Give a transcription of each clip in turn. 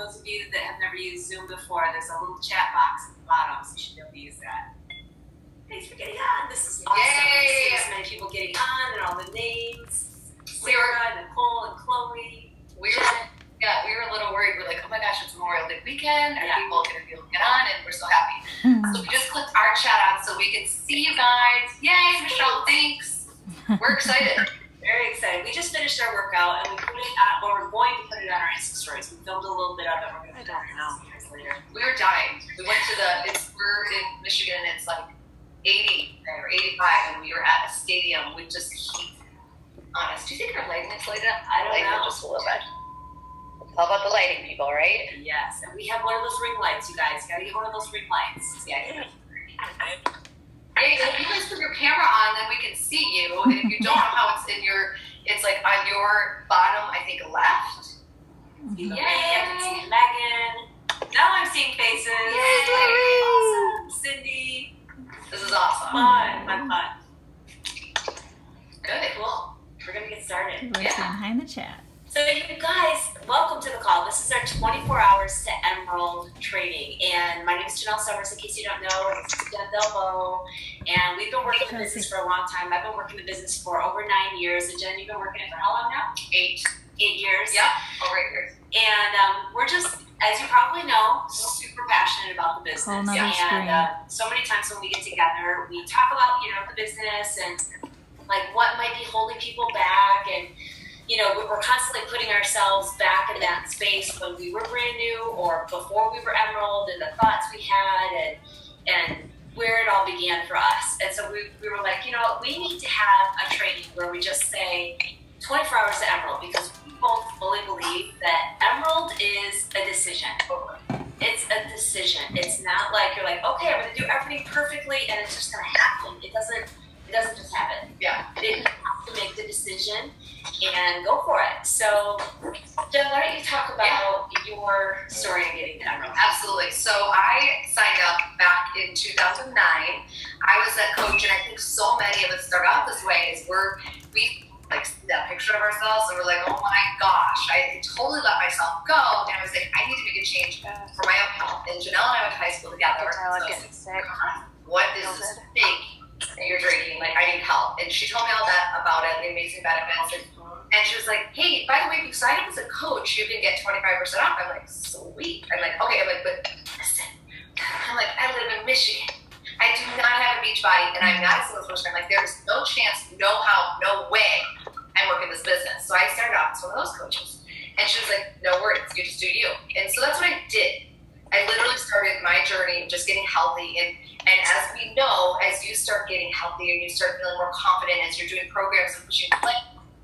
those of you that have never used Zoom before, there's a little chat box at the bottom, so you should be able to use that. Thanks for getting on. This is awesome. Yay! So many people getting on and all the names. Sarah, Nicole, and Chloe. We were a little worried. We're like, oh my gosh, it's Memorial Day weekend. Are people going to be able to get on? And we're so happy. So we just clicked our chat on so we can see you guys. Yay, Michelle, thanks. We're excited. Very excited. We just finished our workout and we put it on, or we're going to put it on our Insta stories. We filmed a little bit of it. We're going to put it on our Insta stories later. We were dying. We went to we're in Michigan and it's like 80 or 85 and we were at a stadium with just heat on us. Do you think our lighting is lit up? I don't know. Just a little bit. How about the lighting, people, right? Yes. And we have one of those ring lights, you guys. You got to get one of those ring lights. Yeah. Hey, if you guys put your camera on, then we can see you. And if you don't know how it's like on your bottom, I think, left. Yay! I can see Megan. Now I'm seeing faces. Yay! Awesome. Cindy. This is awesome. Fun. Good. Cool. We're going to get started. We're behind the chat. So you guys, welcome to the call. This is our 24 hours to Emerald training. And my name is Jenelle Summers, in case you don't know. It's Jen Delbo. And we've been working in business for a long time. I've been working in business for over 9 years. And Jen, you've been working it for how long now? 8 years. Yep, over 8 years. And we're just, as you probably know, super passionate about the business. And so many times when we get together, we talk about, the business and like what might be holding people back. And we're constantly putting ourselves back in that space when we were brand new or before we were Emerald and the thoughts we had and where it all began for us. And so we were like, we need to have a training where we just say 24 hours to Emerald, because we both fully believe that Emerald is a decision. It's a decision. It's not like you're like, okay, I'm going to do everything perfectly and it's just going to happen. It doesn't just happen. Yeah. You have to make the decision and go for it. So, Jen, why don't you talk about your story of getting to Emerald? Absolutely. So I signed up back in 2009. I was a coach, and I think so many of us start out this way is we like see that picture of ourselves and we're like, oh my gosh, I totally let myself go. And I was like, I need to make a change for my own health. And Jenelle and I went to high school together. So I was like, what is this thing that you're drinking? Like, I need help. And she told me all that about it, the amazing benefits. And she was like, hey, by the way, if you sign up as a coach, you can get 25% off. I'm like, sweet. I'm like, okay. I'm like, but listen, I'm like, I live in Michigan. I do not have a beach body, and I'm not a sales person. I'm like, there's no chance, no how, no way I'm working this business. So I started off as one of those coaches. And she was like, no worries, you just do you. And so that's what I did. I literally started my journey just getting healthy. And as we know, as you start getting healthy and you start feeling more confident as you're doing programs and pushing play,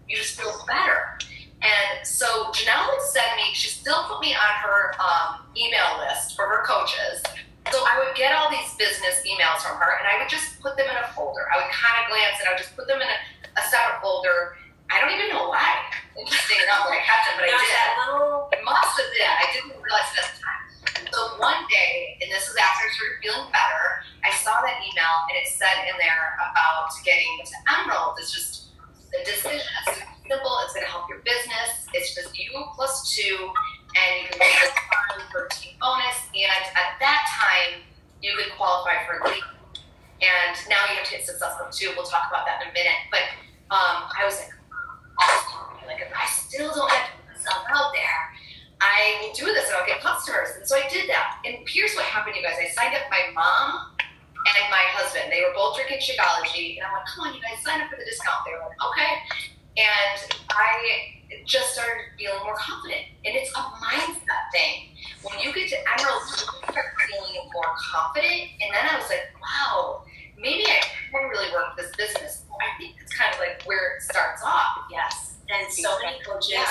you just feel better. And so Jenelle would send me, she still put me on her email list for her coaches. So I would get all these business emails from her and I would just put them in a folder. I would kind of glance and I would just put them in a separate folder. I don't even know why. Interesting enough, I kept it, but I did. I must have did. I didn't realize it at the time. So one day, and this was after I started feeling better, I saw that email and it said in there about getting to Emerald. It's just a decision. It's simple. It's going to help your business. It's just you plus 2, and you can get a for team bonus. And at that time, you could qualify for a league. And now you have to hit Success Club 2. We'll talk about that in a minute. But I was like, if I still don't have to put myself out there, I will do this and I'll get customers. And so I did that. And here's what happened, you guys. I signed up my mom and my husband. They were both drinking Shakeology. And I'm like, come on, you guys, sign up for the discount. They were like, okay. And I just started feeling more confident. And it's a mindset thing. When you get to Emerald, you start feeling more confident. And then I was like, wow, maybe I can really work this business. I think it's kind of like where it starts off. Yes. And so many coaches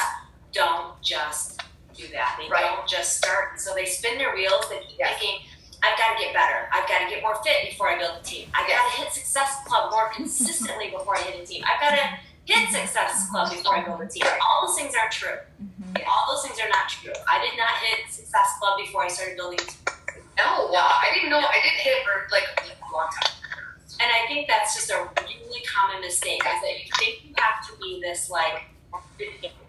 don't just do that. They don't just start. So they spin their wheels. They keep thinking, I've got to get better. I've got to get more fit before I build a team. I've got to hit Success Club more consistently before I hit a team. I've got to hit Success Club before I build a team. All those things aren't true. All those things are not true. I did not hit Success Club before I started building a team. No, I didn't know. I didn't hit it for like a long time. And I think that's just a really common mistake, is that you think you have to be this like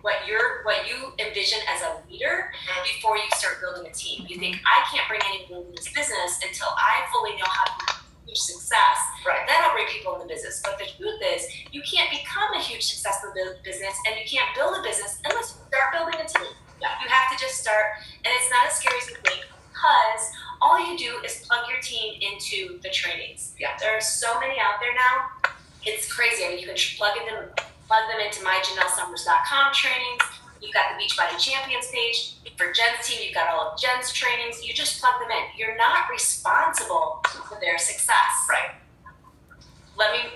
what you envision as a leader before you start building a team. You think, I can't bring anyone in this business until I fully know how to huge success. Right. Then I'll bring people in the business. But the truth is, you can't become a huge successful business, and you can't build a business unless you start building a team. Yeah. You have to just start, and it's not as scary as you think, because all you do is plug your team into the trainings. Yeah. There are so many out there now. It's crazy. I mean, you can plug them into my JenelleSummers.com trainings. You've got the Beachbody Champions page. For Jen's team, you've got all of Jen's trainings. You just plug them in. You're not responsible for their success. Right. Let me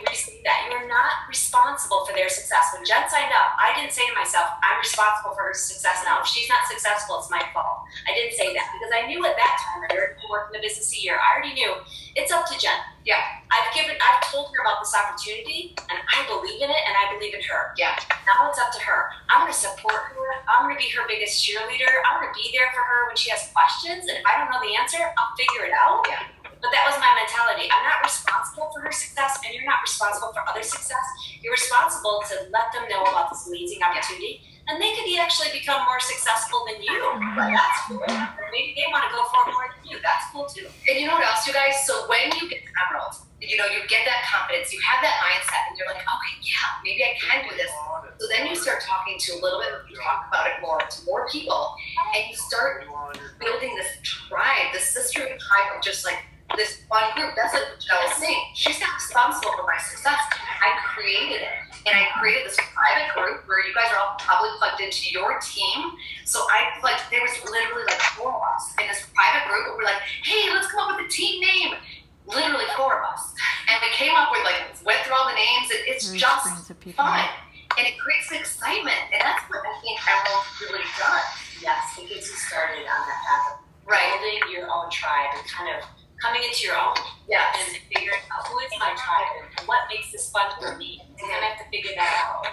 restate that. You're not responsible for their success. When Jen signed up, I didn't say to myself, I'm responsible for her success now. If she's not successful, it's my fault. I didn't say that because I knew at that time, I already worked in the business a year. I already knew it's up to Jen. Yeah. I've told her about this opportunity, and I believe in it, and I believe in her. Yeah. Now it's up to her. I'm going to support her. I'm going to be her biggest cheerleader. I'm going to be there for her when she has questions, and if I don't know the answer, I'll figure it out. Yeah. But that was my mentality. I'm not responsible for her success, and you're not responsible for other success. You're responsible to let them know about this amazing opportunity, and they could actually become more successful than you. That's cool. Maybe they want to go for more than you. That's cool too. And you know what else, you guys? So when you get Emerald, you get that confidence, you have that mindset, and you're like, okay, yeah, maybe I can do this. So then you start talking to a little bit, you talk about it more to more people, and you start building this tribe, this sisterhood tribe of just like this one group. That's like what Jenelle was saying. She's not responsible for my success. I created it. And I created this private group where you guys are all probably plugged into your team. So there was literally like 4 of us in this private group, and we're like, hey, let's come up with a team name. Literally 4 of us. And we came up with went through all the names. It's just fun. And it creates excitement. And that's what I think Emerald really does. Yes, it gets you started on that path of building your own tribe and kind of coming into your own. Yes. And figuring out who is my tribe and what makes this fun for me. And I have to figure that out.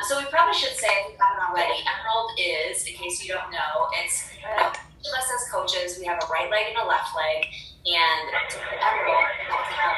So we probably should say, if we haven't already, Emerald is, in case you don't know, it's each of us as coaches, we have a right leg and a left leg. And to put Emerald, we have to have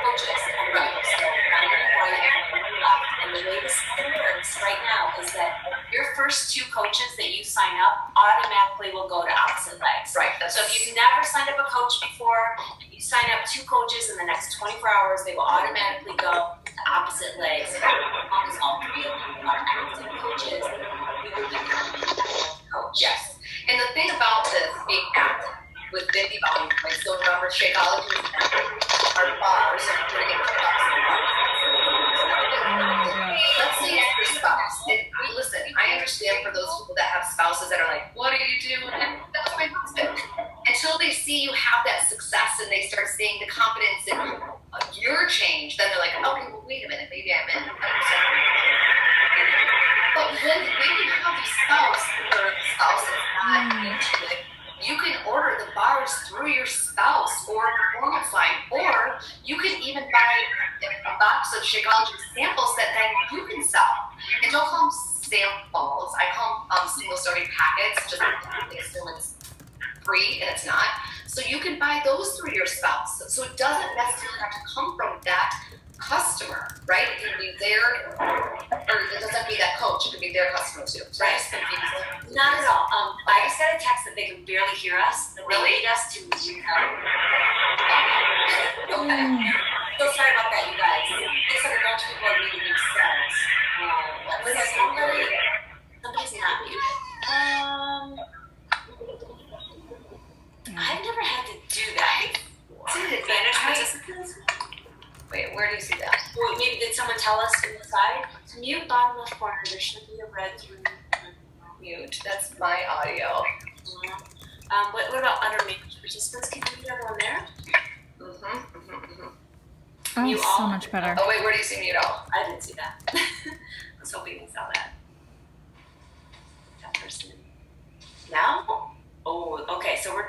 coaches and legs. So one right and one left. And the way this works right now is that your first 2 coaches that you sign up automatically will go to opposite legs. Right. So if you've never signed up a coach before, you sign up 2 coaches in the next 24 hours, they will automatically go to opposite legs. As long as all 3 of you are active coaches, you will become a coach. Yes. And the thing about this being active with 50 volume, I still remember Shakeology our bars, and we're going to get let's say it's your spouse. Listen, I understand for those people that have spouses that are like, what do you do? And that was my husband. Until they see you have that success and they start seeing the confidence in your change, then they're like, okay, well, wait a minute, maybe I'm in. But when you have a spouse or a spouse that's not into it, you can order the bars through your spouse or performance line, or you can even buy a box of Shakeology samples that then you can sell. And don't call them samples. I call them single serving packets, just assume it's free, and it's not. So you can buy those through your spouse. So it doesn't necessarily have to come from that customer, right? It can be their, or it doesn't have to be that coach. It can be their customer too. So right. Not at all. I just got a text that they can barely hear us. That they need us to. Okay. So sorry about that, you guys. They said a bunch of people are muting themselves. Somebody's not muted. I've never had to do that. See, advantage participants. Wait, where do you see that? Well, maybe did someone tell us in the side? To mute bottom left corner, there should be a red through. Mute. That's my audio. What about under managed participants? Can you mute everyone there? Oh, Mute so all? much better. Oh wait, where do you see mute all? I didn't see that. I was hoping you saw that. That person. Now? Oh, okay. So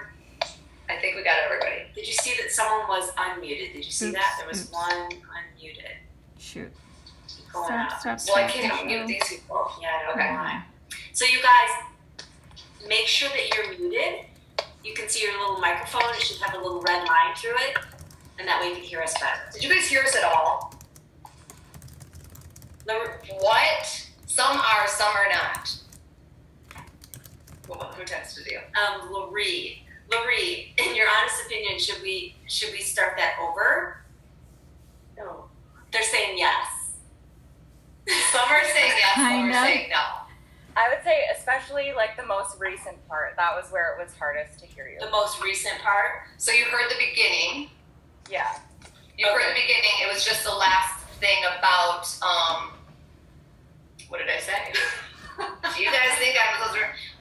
I think we got everybody. Did you see that someone was unmuted? Did you see that? There was one unmuted. Shoot. Keep going Stop. Well, I can't unmute these people. Yeah, I don't know Okay. why. So you guys, make sure that you're muted. You can see your little microphone. It should have a little red line through it. And that way you can hear us better. Did you guys hear us at all? What? Some some are not. Well, who tends to do? Loree, in your honest opinion, should we start that over? No. They're saying yes. Some are saying yes, some are saying no. I would say especially like the most recent part. That was where it was hardest to hear you. The most recent part? So you heard the beginning. Yeah. You heard the beginning. It was just the last thing about, what did I say? Do you guys think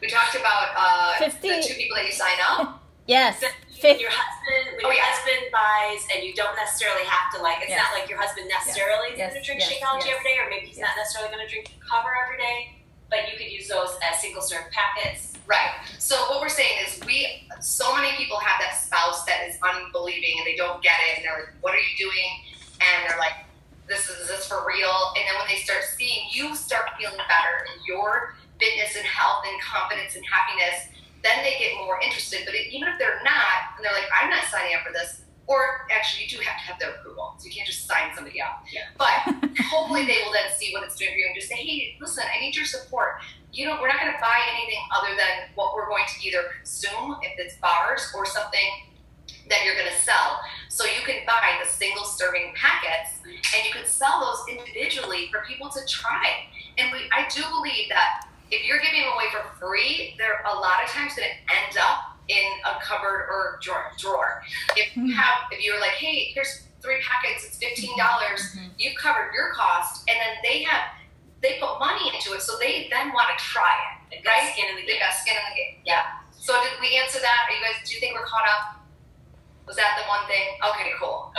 we talked about the 2 people that you sign up? Yes. When your husband buys, and you don't necessarily have to it's not like your husband necessarily is going to drink Shakeology every day, or maybe he's not necessarily going to drink Cover every day, but you could use those as single serve packets. Right. So what we're saying is so many people have that spouse that is unbelieving and they don't get it, and they're like, what are you doing? And they're like, is this for real? And then when they start seeing you start feeling better in your fitness and health and confidence and happiness, then they get more interested. But even if they're not, and they're like, I'm not signing up for this, or actually you do have to have their approval, so you can't just sign somebody up. Yeah. But hopefully they will then see what it's doing for you and just say, hey, listen, I need your support. We're not going to buy anything other than what we're going to either consume, if it's bars, or something that you're going to sell. So you can buy the single serving packets, and you can sell those individually for people to try. And I do believe that if you're giving them away for free, they're a lot of times going to end up in a cupboard or drawer. If you're like, hey, here's 3 packets, it's $15, you've covered your cost, and then they put money into it, so they then want to try it. They've got skin in the game. They've got skin in the game. Yeah. So did we answer that? Do you think we're caught up? Was that the one thing? Okay, cool.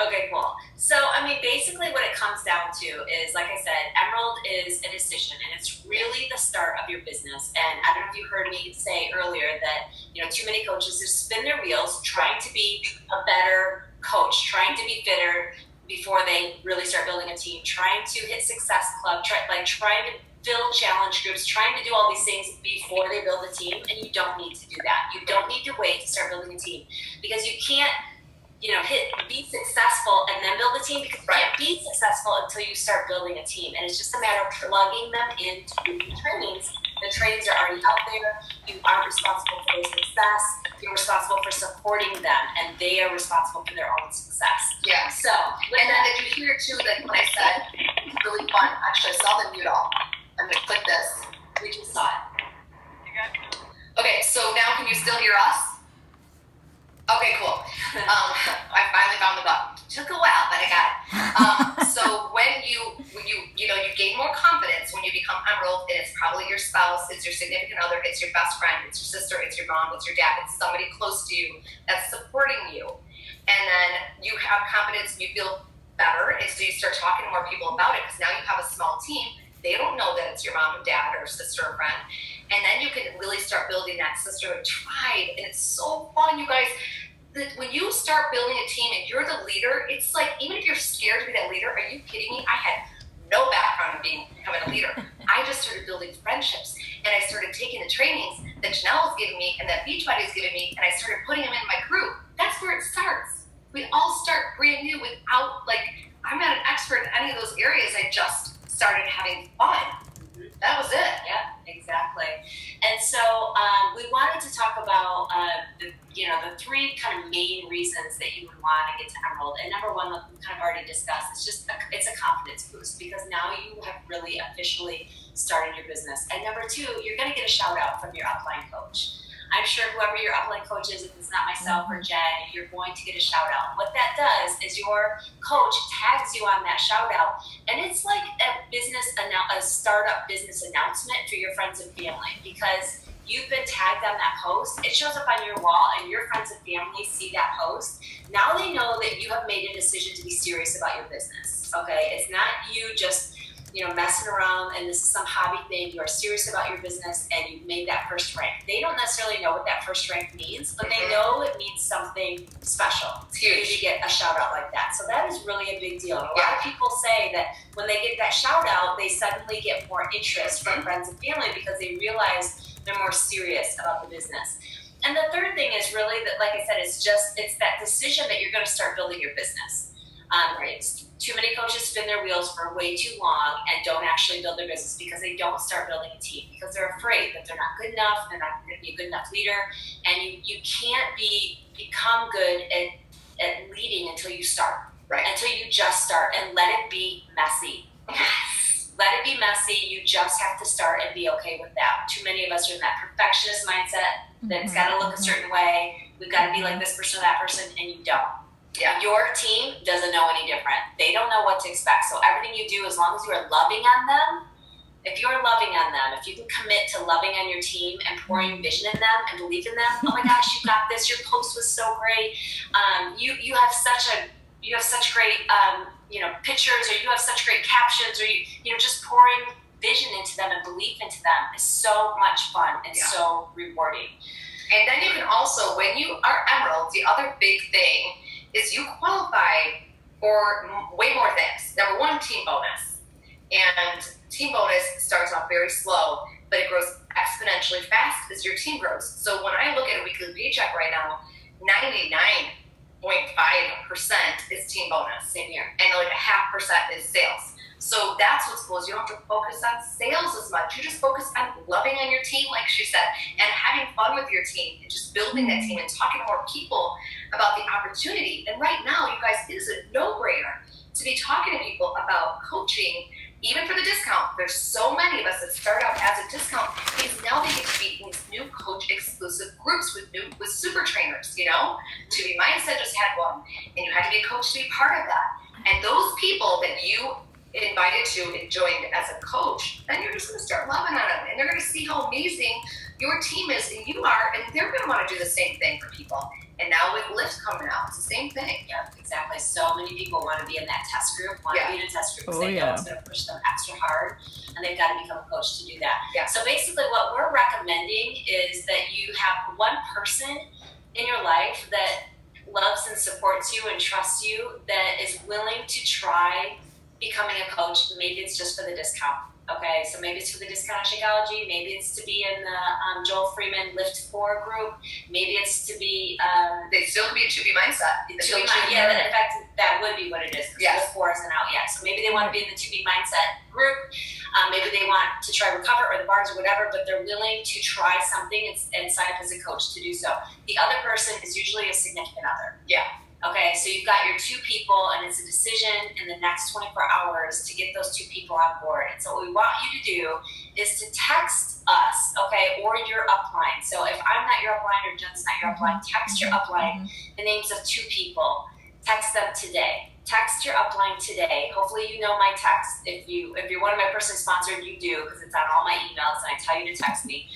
So, basically what it comes down to is, like I said, Emerald is a decision, and it's really the start of your business. And I don't know if you heard me say earlier that, too many coaches just spin their wheels trying to be a better coach, trying to be fitter before they really start building a team, trying to hit Success Club, trying to build challenge groups, trying to do all these things before they build a team, and you don't need to do that. You don't need to wait to start building a team, because you can't be successful and then build a team, because you can't be successful until you start building a team. And it's just a matter of plugging them into the trainings. The trainings are already out there. You aren't responsible for their success. You're responsible for supporting them, and they are responsible for their own success. Yeah. So, and then did you hear too that when I said really fun? Actually, I saw the mute all. I'm gonna click this. We just saw it. Okay, so now can you still hear us? Okay, cool. I finally found the button. Took a while, but I got it. So when you gain more confidence when you become Emerald, and it's probably your spouse, it's your significant other, it's your best friend, it's your sister, it's your mom, it's your dad, it's somebody close to you that's supporting you. And then you have confidence and you feel better, and so you start talking to more people about it, because now you have a small team. They don't know that it's your mom and dad or sister or friend. And then you can really start building that sisterhood tribe. And it's so fun, you guys. When you start building a team and you're the leader, it's like, even if you're scared to be that leader, are you kidding me? I had no background in becoming a leader. I just started building friendships, and I started taking the trainings that Jenelle was giving me and that Beachbody is giving me, and I started putting them in my group. That's where it starts. We all start brand new without, I'm not an expert in any of those areas. I just started having fun. That was it. Yeah, exactly. And so we wanted to talk about the 3 kind of main reasons that you would want to get to Emerald. And number one, like we kind of already discussed, it's a confidence boost, because now you have really officially started your business. And number 2, you're going to get a shout out from your upline coach. I'm sure whoever your upline coach is, if it's not myself or Jen, you're going to get a shout out. What that does is your coach tags you on that shout out, and it's like a startup business announcement for your friends and family, because you've been tagged on that post. It shows up on your wall, and your friends and family see that post. Now they know that you have made a decision to be serious about your business. Okay, it's not you just messing around and this is some hobby thing. You are serious about your business, and you've made that first rank. They don't necessarily know what that first rank means, but they know it means something special. It's huge to get a shout out like that. So that is really a big deal. And a lot of people say that when they get that shout out, they suddenly get more interest from friends and family, because they realize they're more serious about the business. And the third thing is really that, like I said, it's that decision that you're going to start building your business. Right. Too many coaches spin their wheels for way too long and don't actually build their business because they don't start building a team because they're afraid that they're not good enough, they're not going to be a good enough leader, and you can't become good at leading until you start. Right. Until you just start, and let it be messy. Yes. Let it be messy. You just have to start and be okay with that. Too many of us are in that perfectionist mindset that it's got to look a certain way. We've got to be like this person or that person, and you don't. Yeah. Your team doesn't know any different. They don't know what to expect. So everything you do, as long as you are loving on them, if you're loving on them, if you can commit to loving on your team and pouring vision in them and believe in them, oh my gosh, you got this. Your post was so great. You have such great pictures, or you have such great captions, or you just pouring vision into them and belief into them is so much fun and so rewarding. And then you can also, when you are Emerald, the other big thing is you qualify for way more things. Number one, team bonus. And team bonus starts off very slow, but it grows exponentially fast as your team grows. So when I look at a weekly paycheck right now, 99.5% is team bonus. Same here. And like 0.5% is sales. So that's what's cool is you don't have to focus on sales as much. You just focus on loving on your team, like she said, and having fun with your team and just building that team and talking to more people about the opportunity. And right now, you guys, it is a no-brainer to be talking to people about coaching, even for the discount. There's so many of us that start out as a discount because now they get to be in these new coach exclusive groups with super trainers, To Be Mindset just had one, and you had to be a coach to be part of that. And those people that you invited to and joined as a coach, then you're just going to start loving on them, and they're going to see how amazing your team is and you are, and they're going to want to do the same thing for people. And now with Lyft coming out, it's the same thing. Yeah, exactly. So many people want to be in that test group, want to be in a test group because they know it's going to push them extra hard, and they've got to become a coach to do that. Yeah. So basically what we're recommending is that you have one person in your life that loves and supports you and trusts you, that is willing to try becoming a coach. Maybe it's just for the discount. Okay, so maybe it's for the discount on Shakeology. Maybe it's to be in the Joel Freeman Lift 4 group. Maybe it's to be... they still could be a 2B Mindset. In fact, that would be what it is. Yes. Lift 4 isn't out yet. So maybe they want to be in the 2B Mindset group. Maybe they want to try Recover or the bars or whatever, but they're willing to try something and sign up as a coach to do so. The other person is usually a significant other. Yeah. Okay, so you've got your two people, and it's a decision in the next 24 hours to get those two people on board. And so what we want you to do is to text us, okay, or your upline. So if I'm not your upline or Jen's not your upline, text your upline the names of two people. Text them today. Text your upline today. Hopefully you know my text. If you're one of my personally sponsored, you do, because it's on all my emails, and I tell you to text me.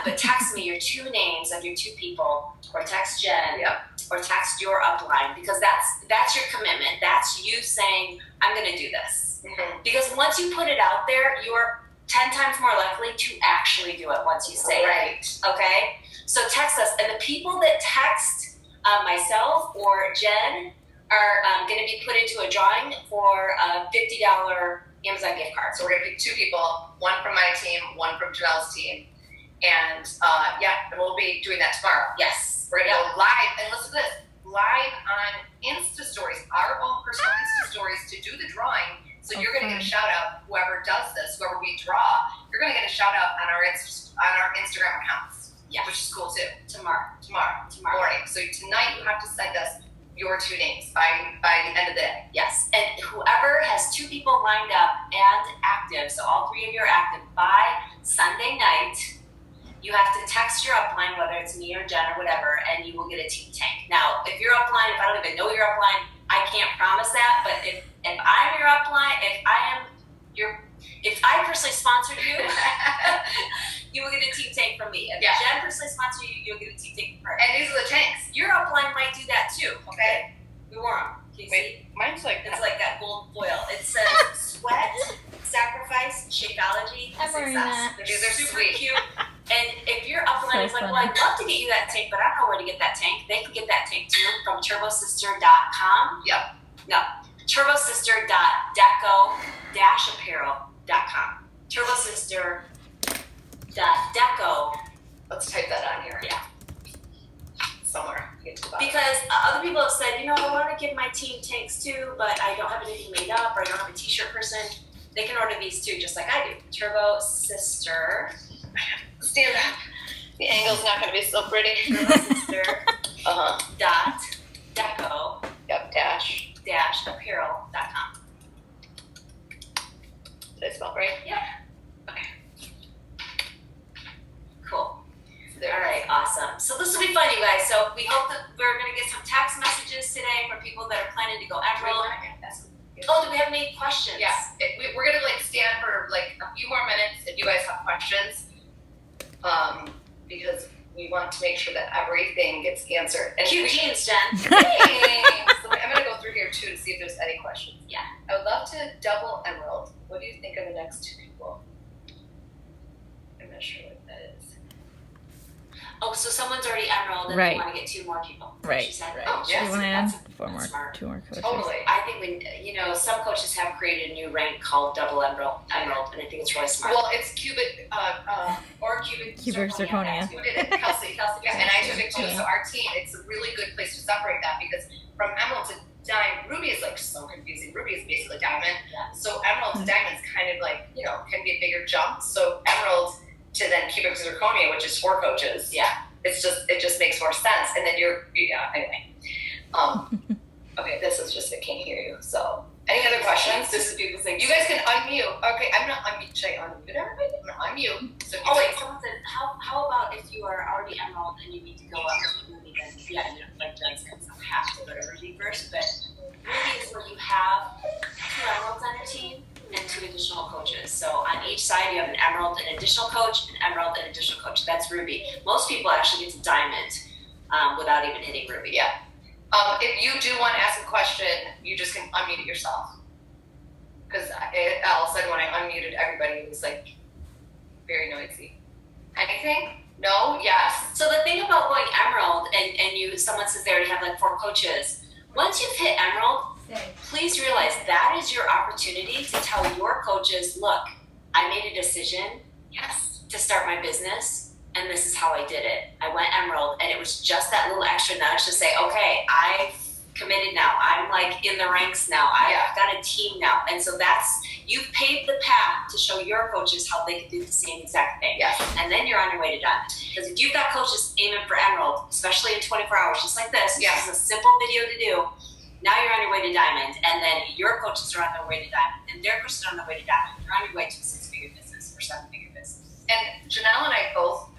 But text me your two names of your two people, or text Jen, or text your upline, because that's your commitment. That's you saying, I'm going to do this. Mm-hmm. Because once you put it out there, you're 10 times more likely to actually do it once you say it. Okay? So text us. And the people that text myself or Jen are going to be put into a drawing for a $50 Amazon gift card. So we're going to pick two people, one from my team, one from Janelle's team. And and we'll be doing that tomorrow. Yes. We're going to go live, and listen to this, live on Insta Stories, our own personal Insta Stories, to do the drawing. So you're going to get a shout out, whoever does this, whoever we draw, you're going to get a shout out on our Instagram accounts. Yeah. Which is cool too. Tomorrow morning. So tonight you have to send us your two names by the end of the day. Yes. And whoever has two people lined up and active, so all three of you are active, by Sunday night, you have to text your upline, whether it's me or Jen or whatever, and you will get a team tank. Now, if you're upline, if I don't even know your upline, I can't promise that, but if I'm your upline, if I personally sponsored you, you will get a team tank from me. If Jen personally sponsored you, you'll get a team tank from her. And these are the tanks. Your upline might do that too, okay? We wore them. Can you see? Mine's like that. It's like that gold foil. It says sweat, sacrifice, Shakeology, success. These are super cute. And if your upline is like, well, I'd love to get you that tank, but I don't know where to get that tank, they can get that tank too from turbosister.com. Yep. No, turbosister.deco-apparel.com. Turbosister.deco. Let's type that on here. Yeah. Somewhere. Get to the Because other people have said, I want to give my team tanks too, but I don't have anything made up, or I don't have a t-shirt person. They can order these too, just like I do. Turbo Sister. Stand up. The angle's not going to be so pretty. Turbo Sister. Dot. Deco. Yep. Dash. Apparel.com. Did I spell right? Yep. Okay. Cool. All right, awesome. So this will be fun, you guys. So we hope that we're going to get some text messages today from people that are planning to go Emerald. Oh, do we have any questions? Yeah, we're going to stand for a few more minutes if you guys have questions, because we want to make sure that everything gets answered. And cute jeans, Jen. Thanks. So I'm going to go through here too to see if there's any questions. Yeah. I would love to double Emerald. What do you think of the next two people? I'm not sure what that is. Oh, so someone's already Emerald and they want to get two more people. Right. She said. Right. Oh, You want to add smart. two more coaches. Totally. I think some coaches have created a new rank called Double Emerald, and I think it's really smart. Well, it's cubic, or cubic zirconia. Who did it? Kelsey. Yeah, and I took it too. So our team, it's a really good place to separate that, because from Emerald to Diamond, Ruby is so confusing. Ruby is basically Diamond. Yeah. So Emerald to Diamond is kind of can be a bigger jump. So Emerald to then cubic zirconia, which is 4 coaches. Yeah. It just makes more sense. And then anyway. Okay, this is just, I can't hear you. So, any other questions? This is people saying, you guys can unmute. Okay, I'm not unmute. Should I unmute everybody? I'm going to unmute. So someone said, how about if you are already Emerald and you need to go up to Ruby, then Jen said, you don't have to go to Ruby first, but Ruby is where you have 2 Emeralds on your team and 2 additional coaches. So on each side, you have an Emerald, an additional coach, an Emerald, an additional coach. That's Ruby. Most people actually get to Diamond without even hitting Ruby. Yeah. If you do want to ask a question, you just can unmute it yourself. Because all of a sudden when I unmuted everybody, it was very noisy. Anything? No? Yes? So the thing about going Emerald, and someone says they already have 4 coaches, once you've hit Emerald, please realize that is your opportunity to tell your coaches, look, I made a decision to start my business, and this is how I did it. I went Emerald, and it was just that little extra nudge to say, okay, I've committed now. I'm in the ranks now. I've got a team now. And so you've paved the path to show your coaches how they can do the same exact thing. Yes. And then you're on your way to Diamond. Because if you've got coaches aiming for Emerald, especially in 24 hours, just like this, this is a simple video to do. Now you're on your way to Diamond, and then your coaches are on their way to Diamond, and their coaches are on their way to Diamond. You're on your way to a 6-figure business or 7-figure business. And Jenelle and I both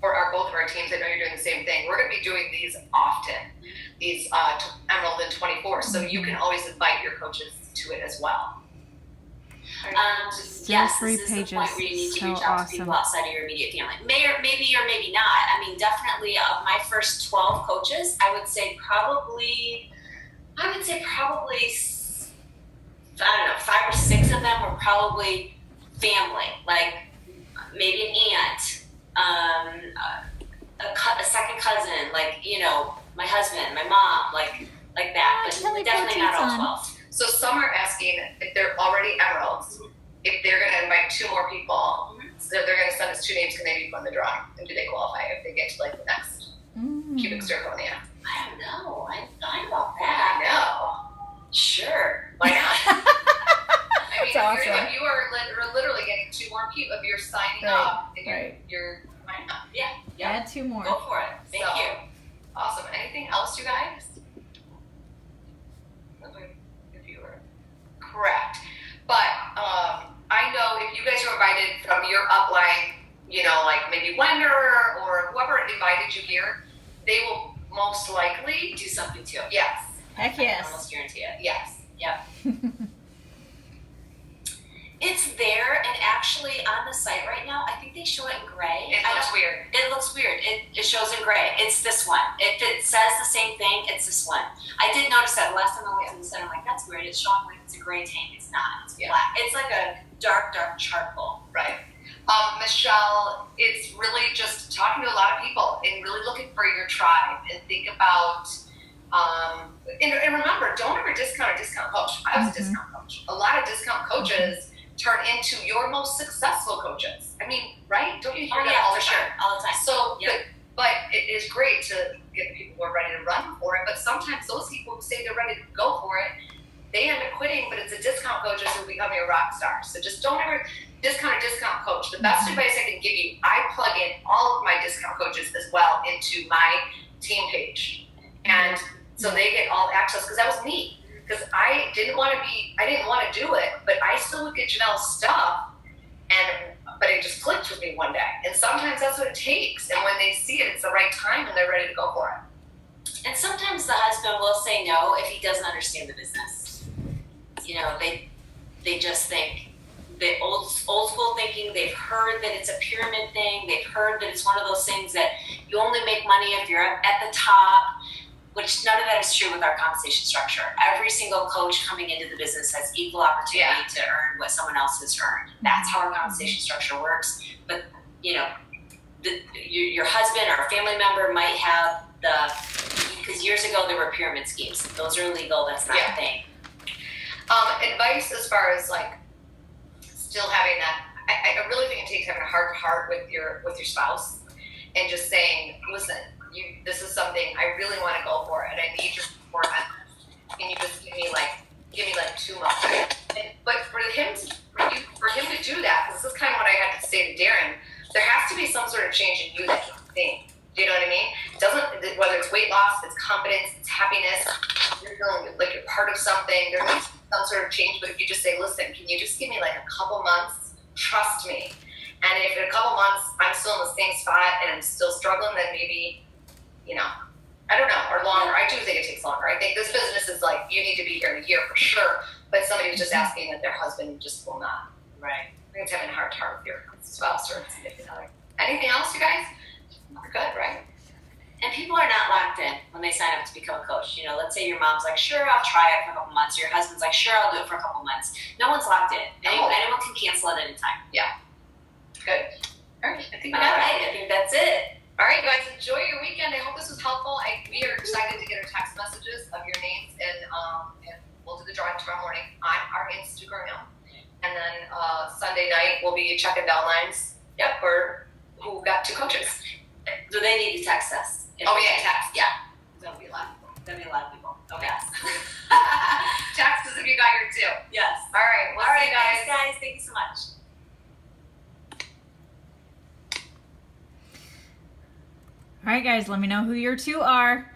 of our teams, I know you're doing the same thing. We're going to be doing these often, these Emerald and 24, so you can always invite your coaches to it as well. Yes, free this pages. is the point where you need to So reach out awesome. to people outside of your immediate family. Maybe or maybe not. I mean, definitely of my first 12 coaches, I would say probably, I don't know, 5 or 6 of them were probably family, maybe an aunt, a second cousin, my husband, my mom, like that, but definitely not all 12. So some are asking if they're already Emeralds, if they're going to invite 2 more people. So they're going to send us 2 names, can they be on the drawing? And do they qualify if they get to the next cubic zirconia? I don't know. I thought about that. I know. Sure. Why not? I mean, That's awesome. you are literally getting 2 more people if you're signing up. And you're why not? Yeah. Add 2 more. Go for it. Thank you. Awesome. Anything else, you guys? If you were correct. But I know if you guys are invited from your upline, maybe Wender or whoever invited you here, they will most likely Do something too. Yes. Heck I yes. almost guarantee it. Yes. Yep. It's there, and actually on the site right now, I think they show it in gray. It looks weird. It looks weird. It shows in gray. It's this one. If it says the same thing, it's this one. I did notice that the last time I went to the center, I'm like, that's weird. It's showing it's a gray tank. It's not. It's black. It's like a dark charcoal. Right. Michelle, it's really just talking to a lot of people and really looking for your tribe and think about, and remember, don't ever discount a discount coach. I was a discount coach. A lot of discount coaches turn into your most successful coaches. I mean, right? Don't you hear that all the time? All the time. So, but it is great to get the people who are ready to run for it. But sometimes those people who say they're ready to go for it, they end up quitting, but it's a discount coaches who become your rock star. So just don't ever discount a discount coach. The best advice I can give you, I plug in all of my discount coaches as well into my team page. And so they get all access, because that was me. Because I didn't want to do it, but I still would get Janelle's stuff, but it just clicked with me one day. And sometimes that's what it takes. And when they see it, it's the right time and they're ready to go for it. And sometimes the husband will say no if he doesn't understand the business. You know, they just think the old school thinking. They've heard that it's a pyramid thing. They've heard that it's one of those things that you only make money if you're at the top, which none of that is true with our compensation structure. Every single coach coming into the business has equal opportunity to earn what someone else has earned. That's how our compensation structure works. But, you know, your husband or a family member might have because years ago there were pyramid schemes. Those are illegal. That's not a thing. Advice as far as like still having that, I really think it takes having a heart to heart with your spouse and just saying, listen, this is something I really want to go for, and I need your support on this. Can you just give me like 2 months? But for him to do that, because this is kind of what I had to say to Darren, there has to be some sort of change in you that you think. Do you know what I mean? Whether it's weight loss, it's confidence, it's happiness, you're feeling like you're part of something. There needs to be some sort of change. But if you just say, listen, can you just give me like a couple months? Trust me. And if in a couple months I'm still in the same spot and I'm still struggling, then maybe, you know, I don't know, or longer. I do think it takes longer. I think this business is like, you need to be here in a year for sure. But somebody was just asking that their husband just will not. Right. I think it's having a heart to heart with your spouse or significant other. Anything else, you guys? We're good, right? And people are not locked in when they sign up to become a coach. You know, let's say your mom's like, sure, I'll try it for a couple months. Or your husband's like, sure, I'll do it for a couple months. No one's locked in. Anyone can cancel at any time. Yeah. Good. All right. I think we got it. I think that's it. All right, guys. Enjoy your weekend. I hope this was helpful. We are excited to get our text messages of your names, and we'll do the drawing tomorrow morning on our Instagram. And then Sunday night, we'll be checking down lines. Yep. For who got 2 coaches. Do they need to text us? Text. Yeah. That'll be a lot of people. Okay. Yes. Text us if you got your 2. Yes. All right. We'll see you guys. Thanks, guys. Thank you so much. All right, guys, let me know who your 2 are.